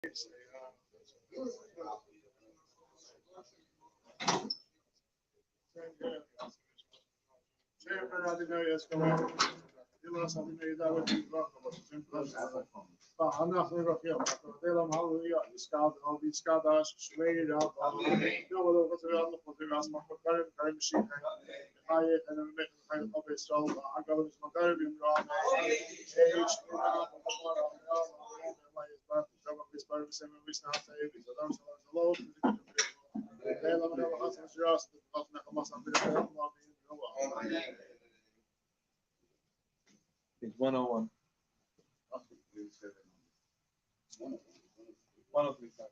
Sempre la dinamica scoperta. Io non so di meditare più troppo, ma sempre la stessa. فأنا أخبر فيها فأنا ما هو إسقاط أو إسقاط شوية يوم لو قلت له الله قدر أسمع فكر كلام شيء هاي أنا من هاي القبر سو عقب اسمه قلب يمران إيش ما يسبب سبب يسبب بسمة بيسنا حتى يبي سلام سلام الله لا لا ما هو حسن جراس قطنا خلاص عم بيقول ما بيقول It's 101. 103.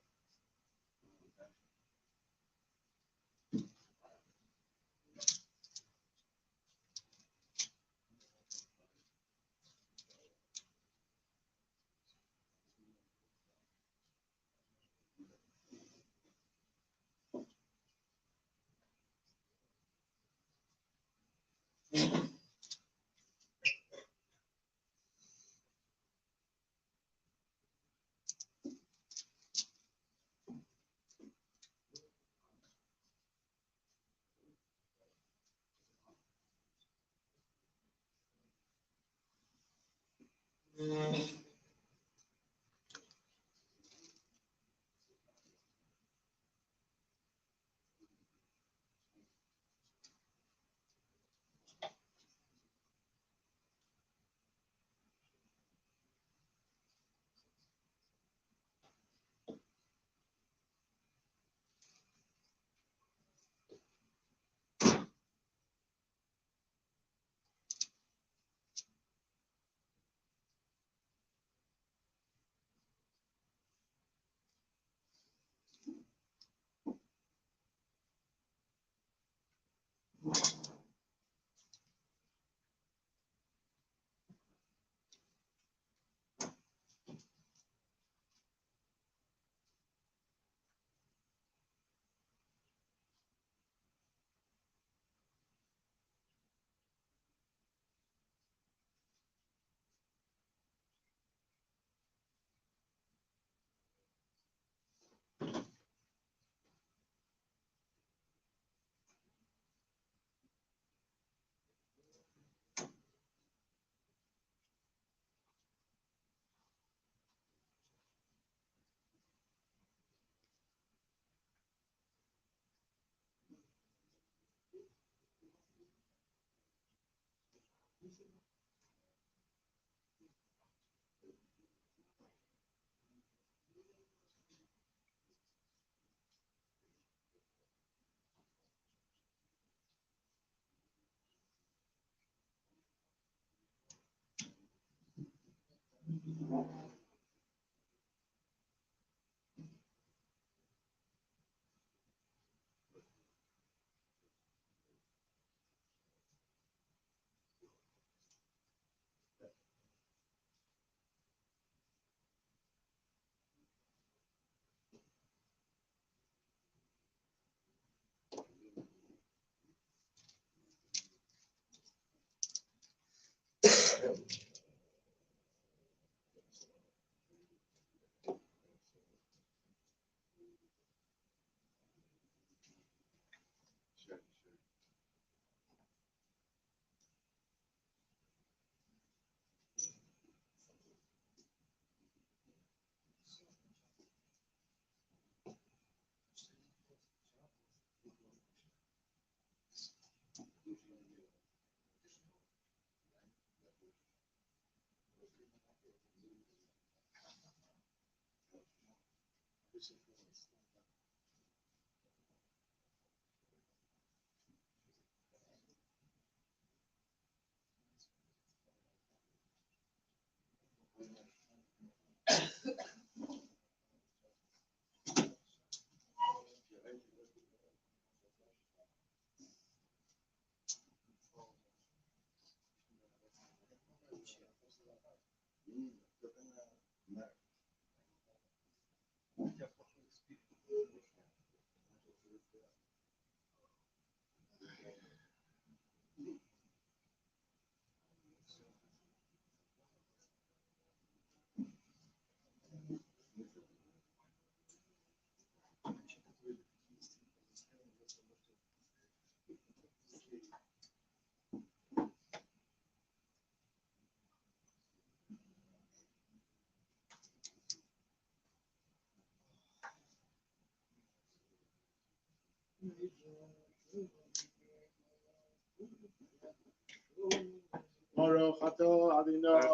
Baruch atah Adonai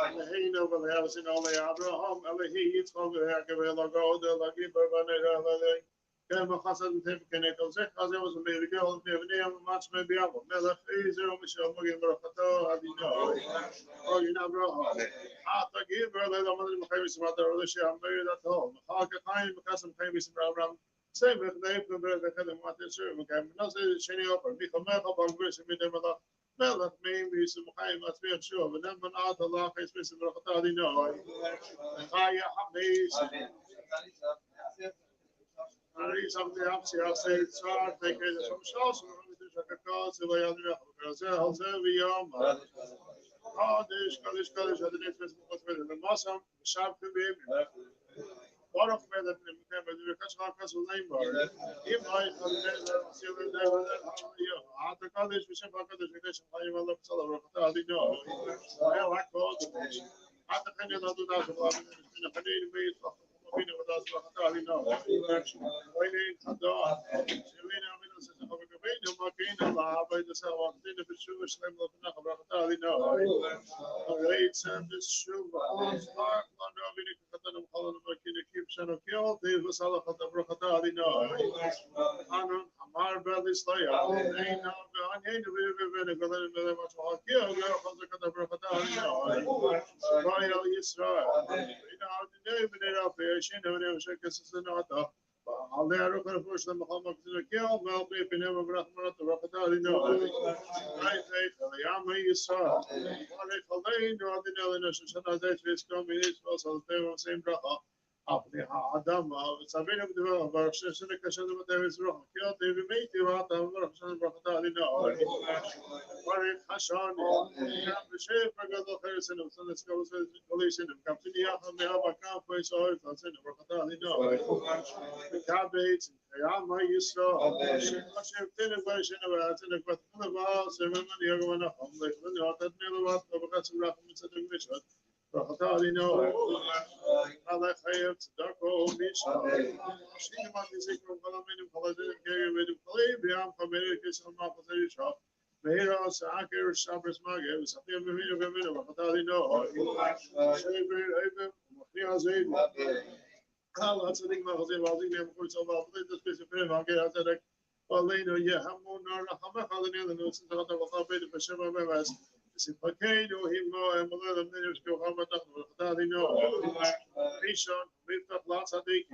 Eloheinu v'le'avsinu le'Avraham Elohi Yitzchak v'Yaakov Elogoda L'Gibar v'Nei Elohei Kem v'chasad v'tev k'neto zech Hazeh v'zomei v'gel v'nei v'machmei b'yavo Melech Ezer v'mishal Mogin Baruch atah Adonai Ogin Avraham Ata Gibar le'Lamadin v'chayim v'simrat Aroleshe Amir Datol M'chal k'chayim v'kasam chayim v'simrat Avram Sevech Neif v'beret v'chedem v'atisher v'kayim v'nazir Sheni Oper Michamecha v'agris v'midei Malach Melech meim v'yisumchayim v'atzmi Yeshua v'nem v'na'at Allah chayis v'sim Baruch atah Adonai Chaya Hamis Ari Samdi Amsi Asay Tzar Tekei Zeshom Shos Shakakot Zivay Adonai V'razeh Halzeh v'yom Kadosh Kadosh Kadosh Adonai Tzvez B'chot V'edem V'masam V'shav K'vim Baruch V'edem V'kem V'edem V'kash Chakos V'leimbar Imay Adonai V'sil V'edem V'edem Ata Kadosh V'shem HaKadosh V'kedeshim Chayim Allah V'tzala Baruch atah Adonai El HaKodesh Ata Cheni Adonai V'lavim V'nechani V'yitzvach V'mavinu V'das Baruch atah Adonai V'ynein Chadon Shevina Aminu Sesach V'gabeinu Makeinu L'Havay D'Seh V'Avdinu V'shuva Shlem L'V'nach Baruch atah Adonai V'reit Sem V'shuva Spark L'Anu Avinu K'chatan V'chalon V'makinu Kip Shano K'yol Div V'salach Baruch atah Adonai Anon Amar B'Lislayah V'neina V'anyeinu V'yevenu V'leinu V'leinu V'chal K'yol V'chal Baruch atah Adonai V'yal Yisrael V'ina Adonai V'nei Rafi Yeshinu V'nei V'shekes V'nata Alei Aruch Refush L'Machal Makzinu K'yol V'alpi P'nei V'vrach Marat Baruch atah Adonai V'ayfeit V'yama Yisrael V'alei Chaleinu Adonai L'Nu Shoshana Zeit V'yiskom V'yisrael Saltei V'seim Bracha Apni Ha'adama V'tzavinu V'divah Baruch Sheshene Kashan V'tei V'zruch K'yol Tei V'meiti V'ata Baruch Shana Baruch atah Adonai Baruch Hashani Kam V'shefer Gadol Cheresenu V'tzanes Kavos V'kolisenu Kam Tini Yacham Me'ava Kam V'yisrael V'tzenu Baruch atah Adonai V'kabeit V'yama Yisrael V'shem Tene V'yishenu V'atzenu V'atunu V'al Semen Yagam Anacham V'yichlenu Atadne L'vat V'bakatzim Rachim V'tzadek Mishvat Baruch atah Adonai Malach Hayev Tzedako Mishal Shini Matizikrum Chalamenu Chaladim Kegem Vedim Chalei V'yam Chameri Kisam Machazir Yishal Meira Sa'akir Shabbos Magev Sa'chim V'minu V'minu Baruch atah Adonai Shever Eivim Machni Azeiv Kal Hatzadik Machazir V'azik V'yam Chutzav V'avlit T'spis V'prim V'agir Hatzadik V'aleinu Yehamu Nar Rachamech Adonai L'nu Tzedakot V'chal Beit V'shem V'mevas V'simchakeinu Himo Emulah L'mnei V'shkeu Chamatach Baruch atah Adonai Rishon Miftach L'Tzadik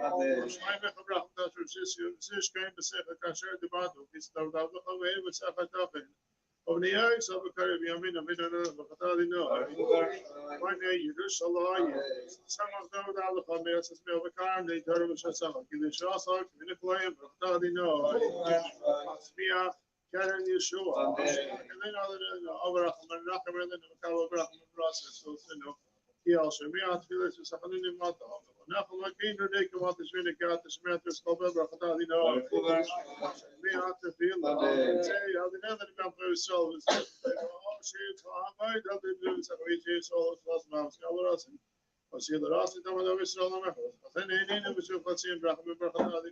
Shmai Mechabrach Tasher Shishkein B'sech Kasher Dibatu V'stav Davlucha V'ein V'sech Atachin Ovniyai Sabakari V'yamin Amin Baruch atah Adonai V'nei Yerushalayim Samach David Avlucha Me'asas Me'avakar Nei Torah V'shasach Kiddush Asach V'niflayim Baruch atah Adonai Asmiach Karen Yeshua and then other Menachem and then Makal Abraham process so he also Miat Filis Sachanin Mata Nachum Akin Day Kamat Shvina Kat Shmat Skobel Baruch atah Adonai Miat Fil say Adonai that come for himself is she Hamid Adonai Sacrifice so was Mount Kavaras وسيد راسي تمام بسرعة ما خلاص خلينا بشوف قصيم برحمة بركة هذه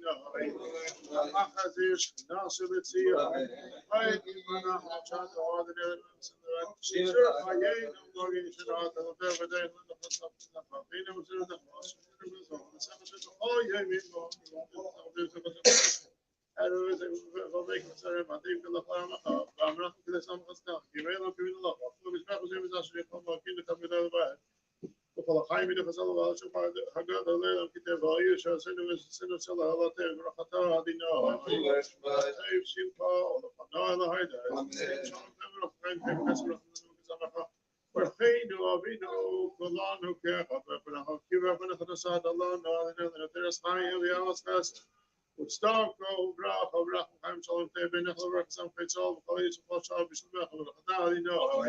ما خزيش ناس بتصير هاي كمان عشان هذا شيء هاي نقولين شنو هذا بدأ نخلص فينا بصير نخلص هاي من هذا فبيك مثلا ما تيجي كل خامة بعمرك كل سنة خصنا كيميلا كيميلا الله مش باخذ زي ما زاشري خامة كيني تبي هذا بعد وخلاص خايم إذا فصل الله شوف حاجة الليل الكتاب هاي شو سنة صلى الله عليه بركته هذه نوع هاي شيمبا ولا قناة هيدا شو نعمل خايم كيف نسمع زمخة ورخين وابينو كلانو كيف أبنا كيف أبنا خدسات الله نوع نترس خايم ويا أساس وستاركو براخ خايم شلون تبي نخل رقصم كيسال خليج فاشل بيشبه خدنا هذه نوع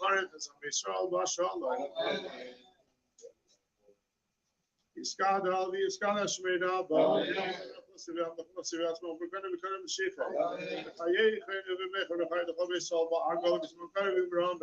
Baruch Yisrael, Mashallah. Iskada, the Iskada Shmeda, but we're going to become the Shifa. Hayei, Hayei, the Hayei, the Salva, Argo, the Smakar, Ibrahim,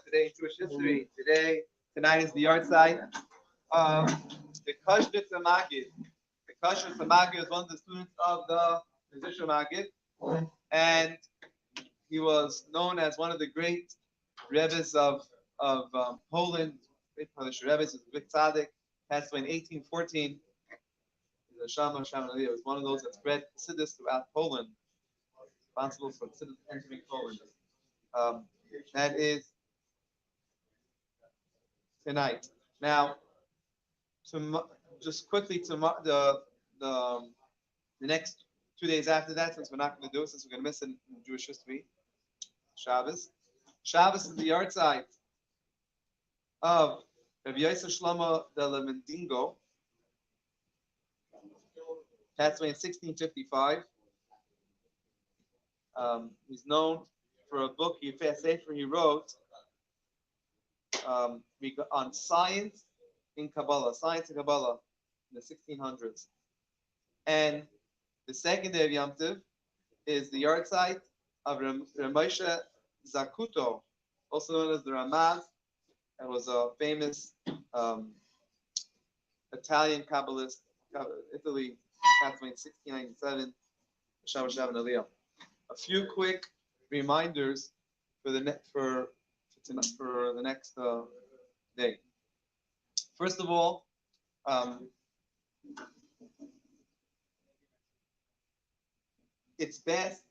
Today in Jewish history. Tonight is the yard site of the Kashnitz Magid. The Kashnitz Magid is one of the students of the musician Magid, and he was known as one of the great rebbes of Poland. Great Polish rebbes, he was a big tzaddik. Passed away in 1814. He's a Shama Aliyah. Was one of those that spread Chassidus throughout Poland, responsible for Chassidus entering Poland. That is tonight. Now, just quickly the next 2 days after that, since we're not going to do it, since we're going to miss it in Jewish history, Shabbos. Shabbos is the yard site of Rabbi Yosef Shlomo de Lemendingo. Passed away in 1655. He's known for a book he wrote on science in Kabbalah, science and Kabbalah, in the 1600s. And the second day of Yom Tov is the yard site of Ramosha Zakuto, also known as the Ramaz. It was a famous Italian Kabbalist, Italy, passed away in 1697. A few quick reminders for the next day. First of all, it's best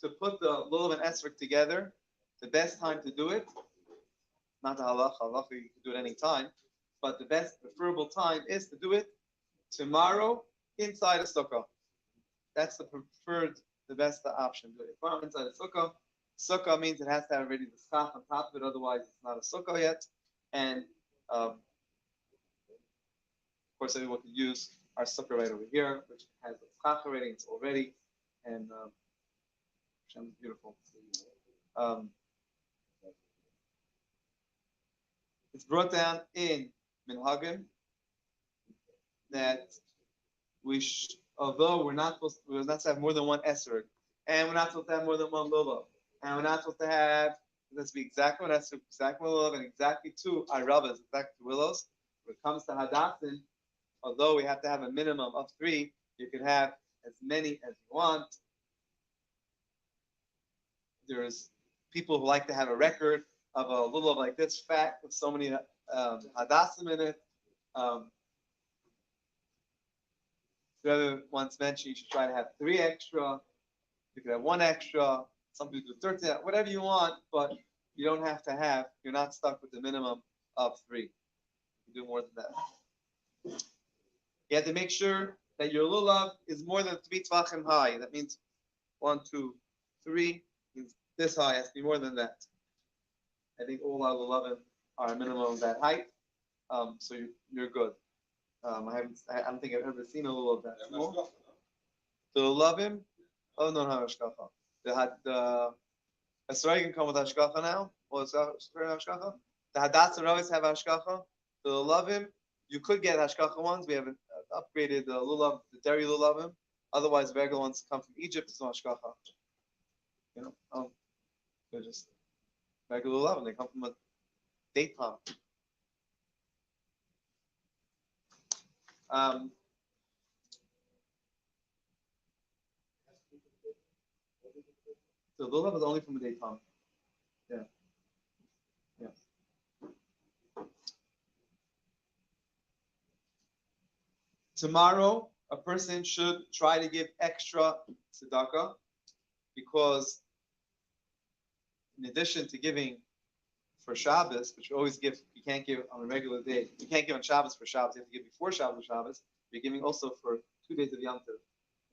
to put the lulav and esrog together. The best time to do it, not the halacha. Halacha you can do it any time, but the best preferable time is to do it tomorrow inside a sukkah. That's the preferred, the best option. Do it tomorrow inside a sukkah. Sukkah means it has to have already the schach on top of it, otherwise it's not a sukkah yet. And of course, everyone can use our sukkah right over here, which has the schach already. It's already, and Hashem is beautiful. It's brought down in Minhagim that although we're not supposed to have more than one esrog, and we're not supposed to have more than one lulav, and we're not supposed to have, let's be exactly one esrog, exactly one lulav, and exactly two arabas, exactly two willows. When it comes to hadassin, although we have to have a minimum of 3, you can have as many as you want. There's people who like to have a record of a lulav like this fat with so many hadassim in it. The other ones mentioned you should try to have 3 extra. You could have 1 extra. Some people do 13, whatever you want, but you don't have to have. You're not stuck with the minimum of 3. You can do more than that. You have to make sure that your lulav is more than 3 tvachim high. That means 1, 2, 3 means this high. It has to be more than that. I think all our lulavim are a minimum of that height, so you're good. I don't think I've ever seen a lulav that small. The lulavim, oh no, hashkacha. The Esrei can come with hashkacha now. Well, hashkacha. The hadassah always have hashkacha. The lulavim, you could get hashkacha ones. We haven't upgraded the lulav, the dairy lulavim. Otherwise, regular ones come from Egypt. It's no hashkacha. You know, they're just regular lulav. They come from a date palm. So the lulav is only from a date palm. Yeah. Yeah. Tomorrow, a person should try to give extra tzedakah, because in addition to giving for Shabbos, which you always give, you can't give on a regular day. You can't give on Shabbos for Shabbos. You have to give before Shabbos for Shabbos. You're giving also for 2 days of Yom Tov.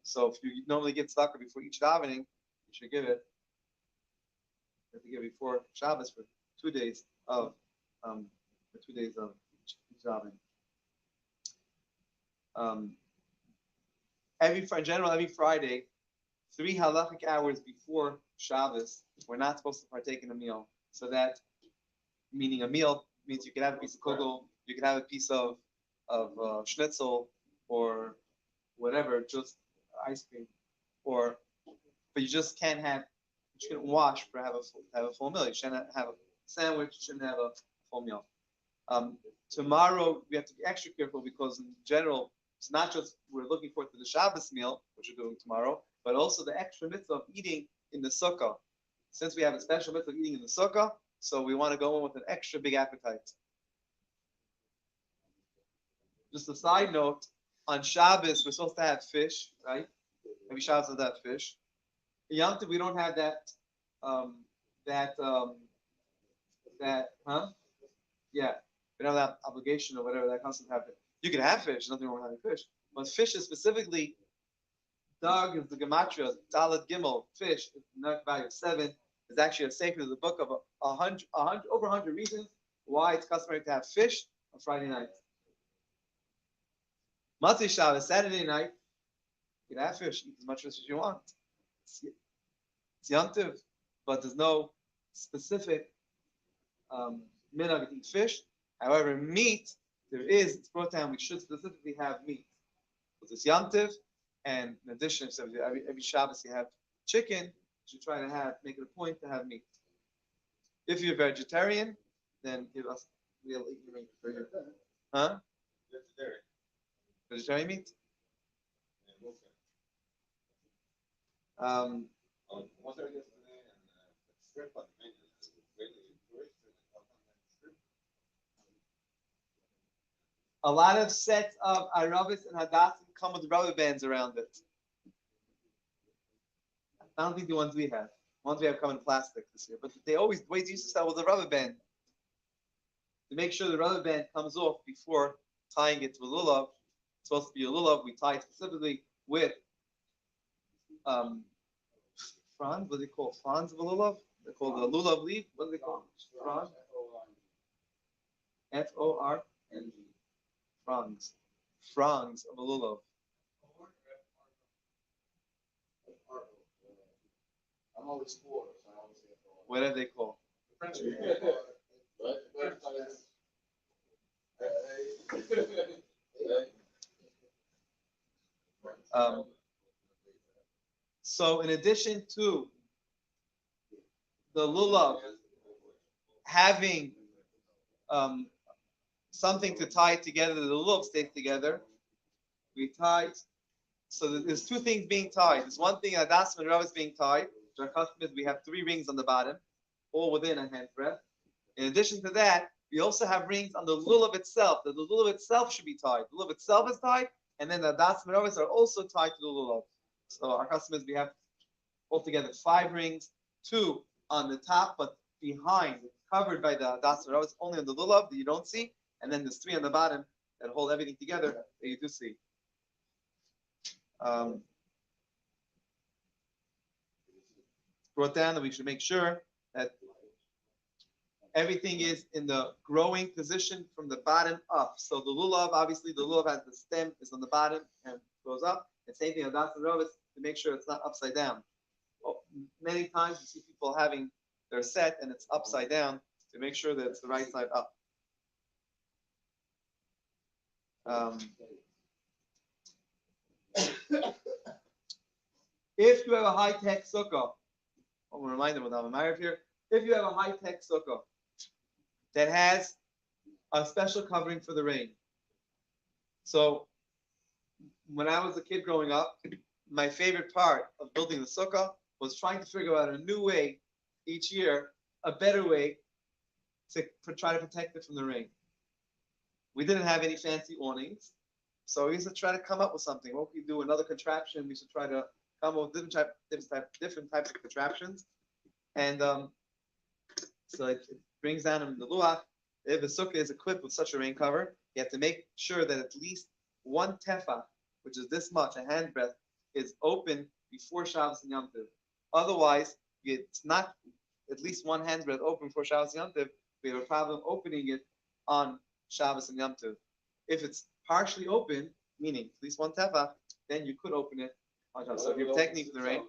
So if you normally give tzedakah before each davening, you should give it. You have to give before Shabbos for 2 days of each davening. Every Friday, 3 halachic hours before Shabbos, we're not supposed to partake in a meal. So that, meaning a meal, means you can have a piece of kugel, you can have a piece of schnitzel, or whatever, just ice cream, but you just can't have, you shouldn't wash for have a full meal. You shouldn't have a sandwich, you shouldn't have a full meal. Tomorrow we have to be extra careful, because in general, it's not just we're looking forward to the Shabbos meal, which we're doing tomorrow, but also the extra mitzvah of eating in the sukkah. Since we have a special mitzvah of eating in the sukkah, so we want to go in with an extra big appetite. Just a side note, on Shabbos, we're supposed to have fish, right? Every Shabbos has that fish. In Yom Tov, we don't have that, Yeah. We don't have that obligation or whatever that comes to have it. You can have fish, nothing wrong with having fish. But fish is specifically, dog is the gematria, Dalet Gimel, fish, is the numeric value of 7. Is actually a sacred of the book of over 100 reasons why it's customary to have fish on Friday night. Matzah Shabbos, Saturday night, you can have fish, eat as much fish as you want. It's Yom Tov, but there's no specific minhag to eat fish. However, meat it's brought down, we should specifically have meat. Because it's Yom Tov, and in addition, so every Shabbos you have chicken, you should try to make it a point to have meat. If you're vegetarian, then we'll eat your meat for you. Huh? Vegetarian meat? A lot of sets of Aravis and Hadassim come with rubber bands around it. I don't think the ones we have. The ones we have come in plastic this year. But the way they used to sell was a rubber band. To make sure the rubber band comes off before tying it to a lulav. It's supposed to be a lulav. We tie it specifically with fronds. What do they call fronds of a lulav? They're called the lulav leaf. What do they call fronds? F-O-R-N-G. Fronds. Fronds of a lulav. I'm always poor, so I always say What are they called? So in addition to the lulav having something to tie it together, the lulav stays together, we tie. So there's two things being tied. There's one thing, Hadassim and Rav is being tied. Our custom is we have 3 rings on the bottom, all within a handbreadth. In addition to that, we also have rings on the lulav itself. The lulav itself should be tied. The lulav itself is tied, and then the Hadassim and Rav are also tied to the lulav. So our custom is we have altogether 5 rings, 2 on the top, but behind, covered by the Hadassim and Rav, only on the lulav that you don't see, and then there's 3 on the bottom that hold everything together that you do see. Brought down that we should make sure that everything is in the growing position from the bottom up. So the lulav, obviously, the lulav has the stem is on the bottom and goes up. And same thing, Hadassim and Rav, to make sure it's not upside down. Many times you see people having their set and it's upside down to make sure that it's the right side up. If you have a high-tech sukkah, I'm going to remind them with Maariv here. If you have a high-tech sukkah that has a special covering for the rain. So when I was a kid growing up, my favorite part of building the sukkah was trying to figure out a new way each year, a better way to try to protect it from the rain. We didn't have any fancy awnings, so we used to try to come up with something. What could we do? Another contraption. We should try to come up with different types of contraptions. And so it brings down in the luach. If a sukkah is equipped with such a rain cover, you have to make sure that at least 1 tefah, which is this much, a handbreadth, is open before Shabbos and Yom Tov. Otherwise, it's not at least 1 handbreadth open before Shabbos and Yom Tov. We have a problem opening it on Shabbos and Yom Tov. If it's partially open, meaning at least 1 tefah, then you could open it on Shabbos. So if you're protecting from the rain,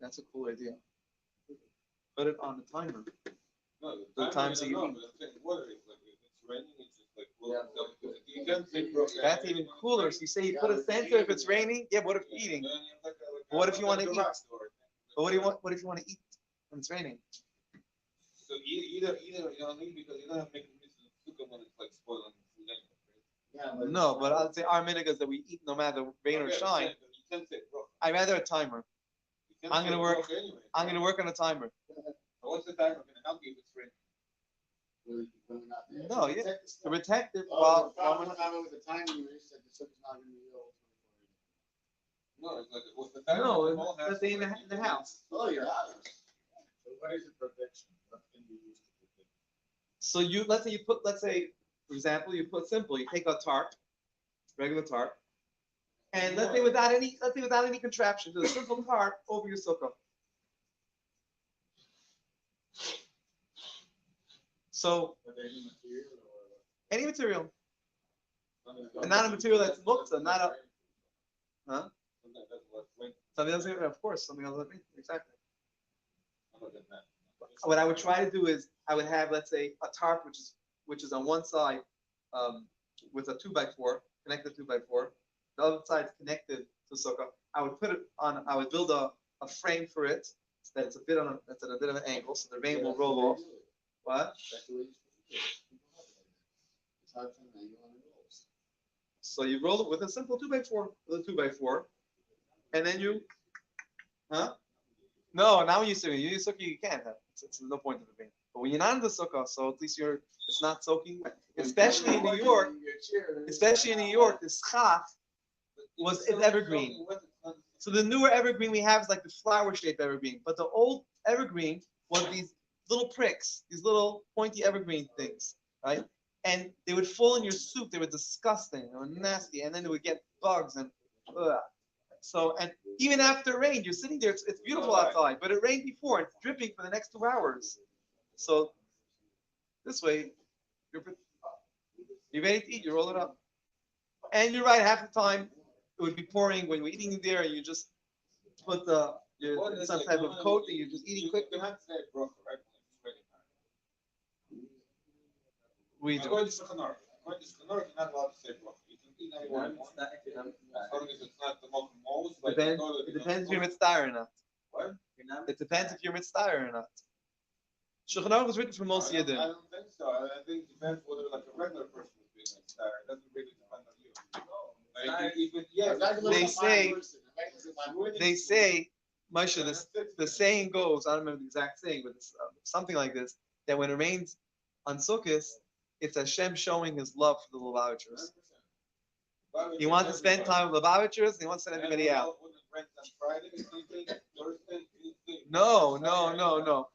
that's a cool idea. Put it on the timer. No, The times that you eat. That's even cooler. So you say you put a sensor if it's raining. Yeah, but what if you're eating? But what if you want to eat? But what if you want to eat when it's raining? So either you don't need because you don't have to make the sukkah when it's like spoiling food anyway. No, but I'll say our mitzvahs that we eat no matter rain or shine. I'd rather a timer. I'm gonna work. I'm gonna work on a timer. What's the timer gonna help you if it's raining? No, yeah, to protect it Well, while. with the time you said the sukkah's not going to be old. No, it's like what's the timer? No, let's say in the house. Oh, your house. So what is the protection? What can you use to protect? So let's say, for example, you put simple. You take a tarp, regular tarp, and let's say without any contraption, do a simple tarp over your sukkah. So any material, and not a material that's muktzah, not a, huh? Something else, of course, something else. Exactly. what I would try to do is I would have, let's say, a tarp which is on one side with a 2x4 connected 2x4. The other side is connected to sukkah. I would put it on. I would build a frame for it so that it's that's at a bit of an angle, so the rain will roll off. What? So you roll it with a simple 2x4, with a 2x4, and then you, No, now when you use sukkah, you can't have. It's no point in the rain. But when you're not in the sukkah, so at least it's not soaking. Especially in New York, the schach was evergreen. So the newer evergreen we have is like the flower-shaped evergreen, but the old evergreen was these little pricks, these little pointy evergreen things, right? And they would fall in your soup. They were disgusting. They were nasty, and then they would get bugs and. So, and even after rain, you're sitting there. It's beautiful outside, but it rained before. It's dripping for the next 2 hours. So this way, you're ready to eat. You roll it up, and you're right. Half the time it would be pouring when you're eating there, and you just put some type of coat, and you're just eating quick. We do. According to Shulchan Aruch, you're not allowed to say bracha. You can eat anyone you want. As long as it's not the most. It depends if you're mitzvah or not. What? It depends if you're mitzvah or not. Shulchan Aruch was written for most I Yidden. don't think so. I think it depends whether like a regular person is being mitzvah. It doesn't really depend on you. They say, Moshe, the saying goes, I don't remember the exact saying, but it's something like this, that when it rains on Sukkot, it's Hashem showing his love for the Lubavitchers. He wants to spend time with Lubavitchers, and he wants to send everybody out. No.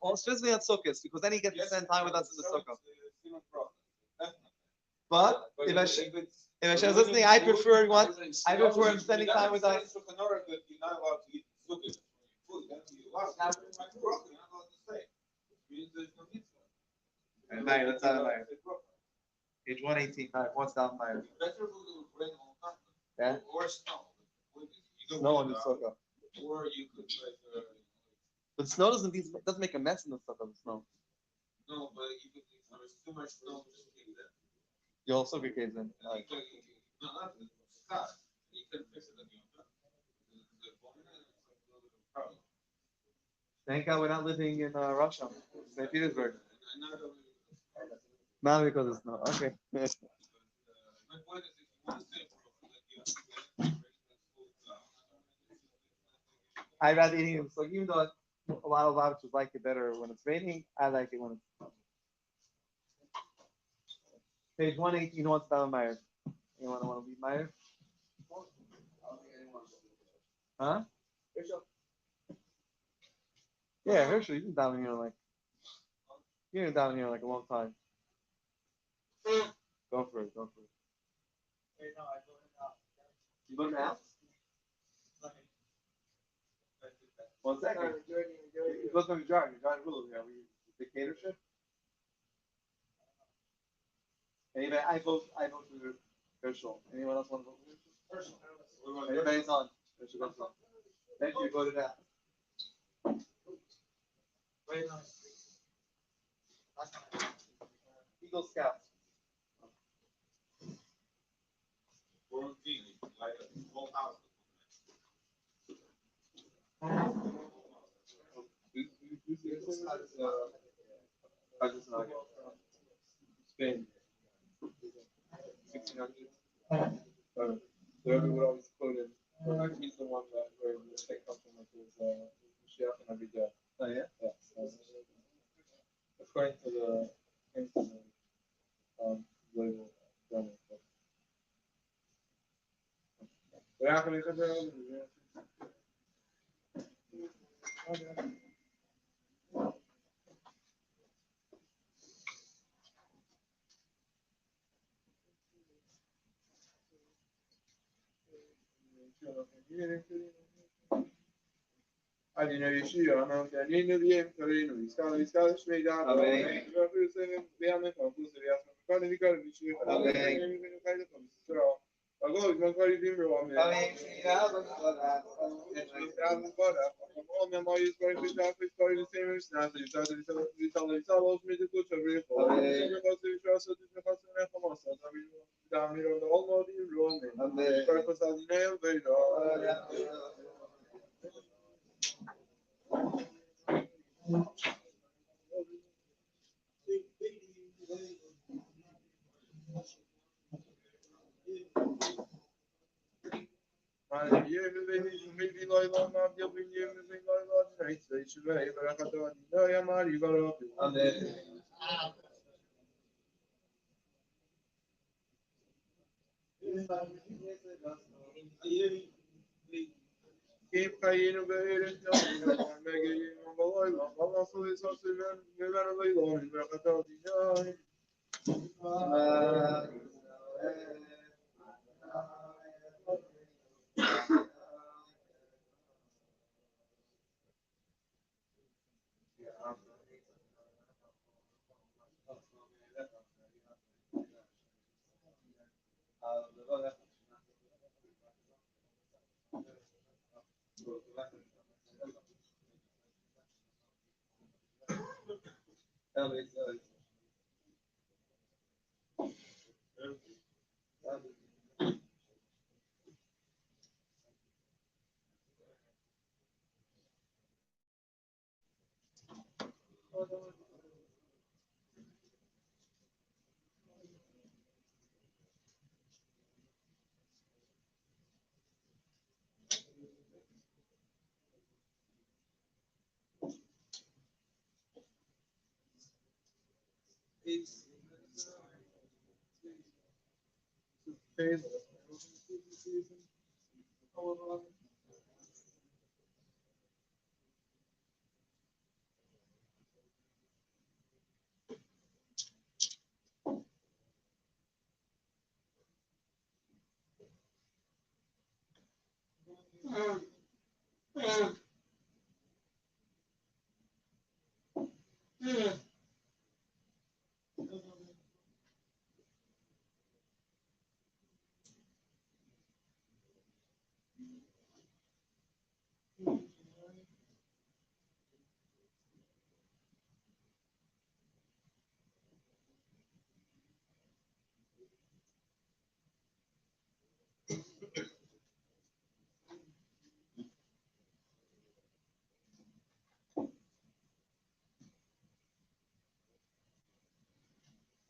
Well, especially on Sukkot, because then he gets to spend time with us in the Sukkah. But if Hashem's listening, I prefer him spending time with us. And Meir, let's have Meir. Page 118, what's down Meir? Yeah? Or snow. Snow on the sukkah. Or you could like. But snow doesn't make a mess in the sukkah, the snow. No, but you could, if there's too much snow, just leave it. You also be caves in. No, not the sky. You can fix it again. Thank God we're not living in Russia, St. Petersburg. Not because of snow. Okay. I'd rather eating it. So even though a lot of Lubavitchers like it better when it's raining, I like it when it's sunny. Page 118, what's down Meir? Anyone want to leave Meir? Huh? Yeah, Herschel, you've been down here like a long time. Go for it. You go now? 1 second. You go to the drive. You're driving rules. Are we dictatorship? Anyway, I vote for Herschel. Anyone else want to vote for Herschel? Everybody's on. Herschel goes on. Thank you. Voted out. Very nice. Eagle Scouts. Like a whole house. Spain. 1600. So everyone always quoted. He's the one that where the mistake comes from, like his Mashiach and every day. Oh yeah. Yeah. So, according to the label running. We're not going to cover it. اگه ما کاری دیم رو آمه ما یه کاری که جافت کاری سیمش نداری تا باز میده تو چه خواهد شاست میخواست نخواست دمی رو آمادیم رو آمه کاری پسندینه بیدا یه میبینی لایلا نبیا بینی میبینی لایلا نیست شده برکت و دیده معریب را Keep paying a bit and telling you, I'm making you a boy. I'm also this house in the very long, but I told you,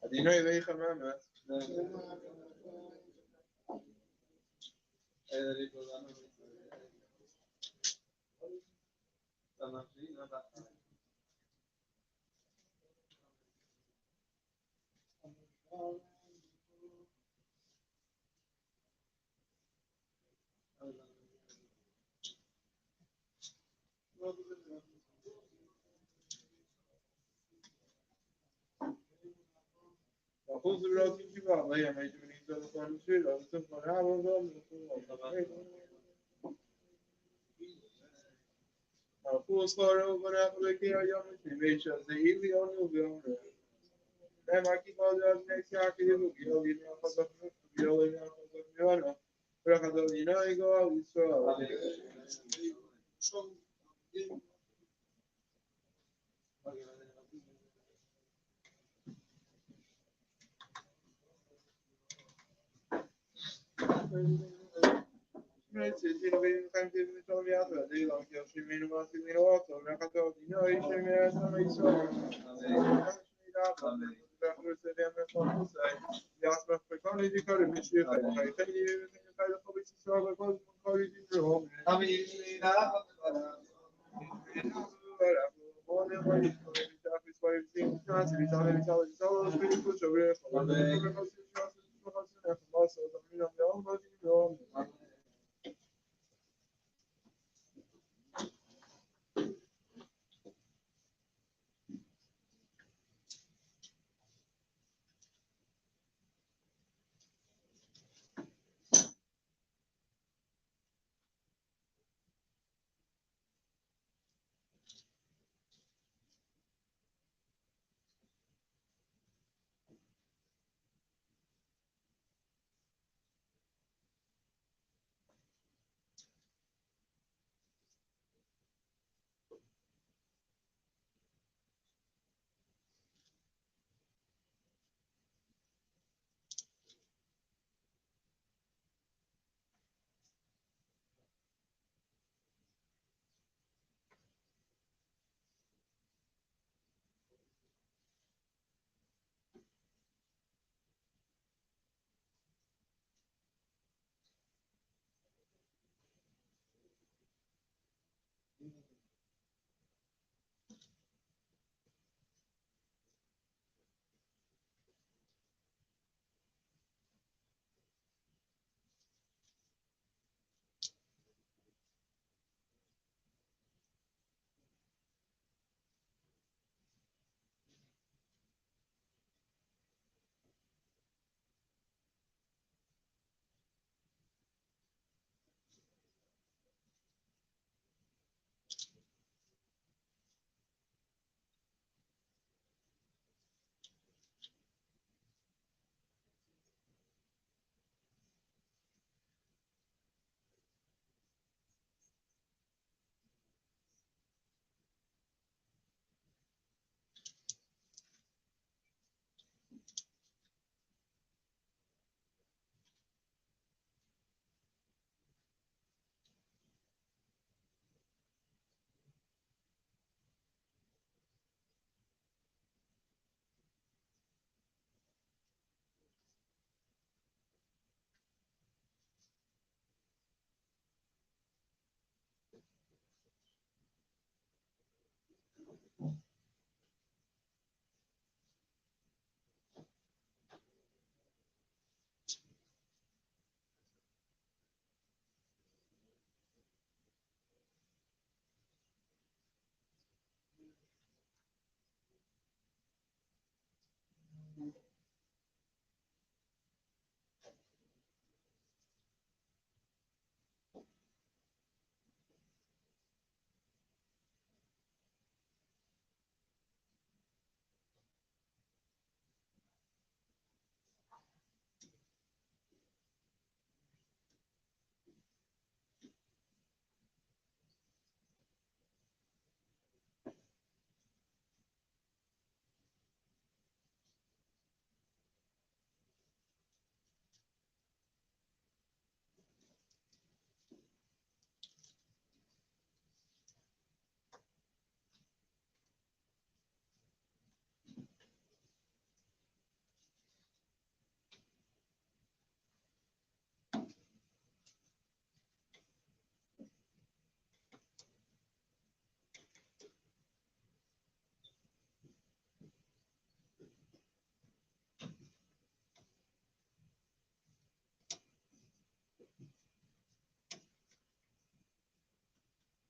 Adino e vei chamar, خود را که واقعا یه میدونی تلفن چیه لازم کنه همون Apostolo onorevole che abbiamo invece a seguirli ogni giorno. Ma chi cosa ne sa che io vi ho fatto per caso di noi go di solo. Se ti lo vedi anche mi sono avviato da lì anche a 6 minuti minuto per caso di noi ci mi sono i soldi. Di کار میشه خیلی خوبی سوال کاری رو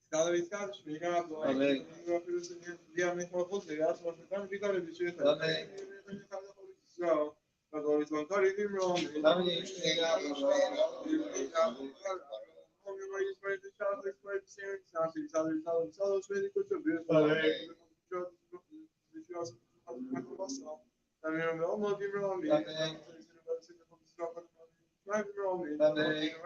Cada vez que chegava, Amém. dia me propôs de graça, mas não fica de jeito. Amém. So, agora os bancários de Rome. Amém. Amém. Amém. Amém.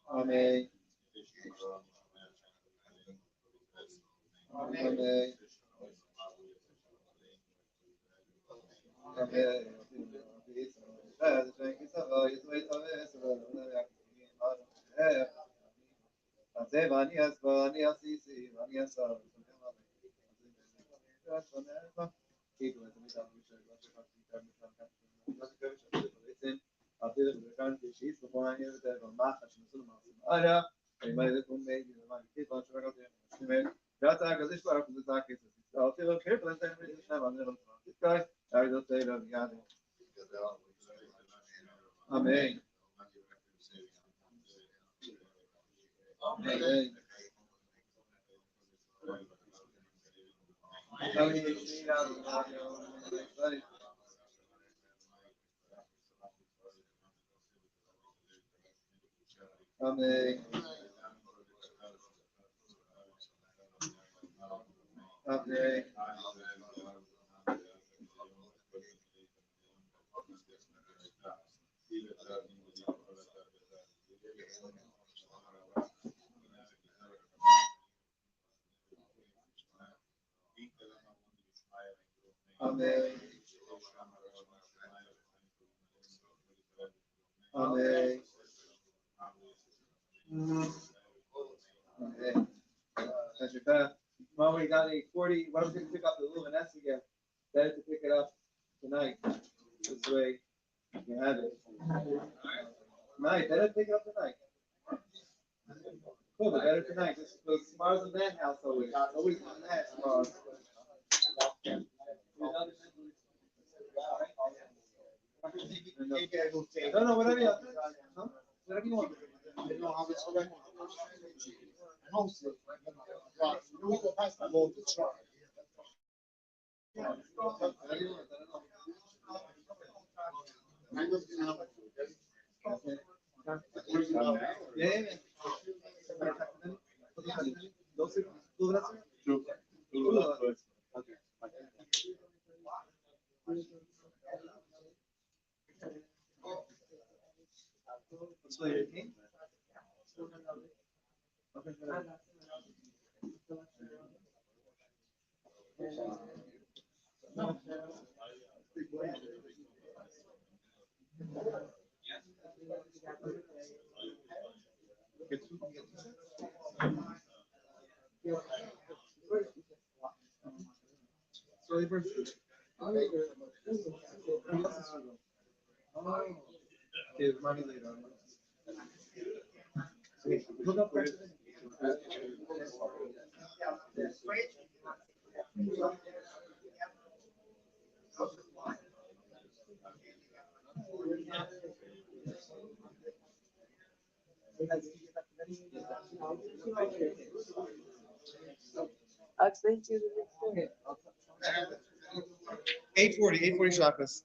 Amém. Amém. Amém. Amém. Amém. Amém. Amém. Well, we got a 40. Why don't we pick up the luminescence again? Better to pick it up tonight. This way you can have it. Tonight, better pick it up tonight. Cool, but better tonight. Just because tomorrow's a man house always. Always on that tomorrow. No, whatever you want. Whatever you want. Give money later. Look up first. I'll explain to you the next day. 8:40 chakras.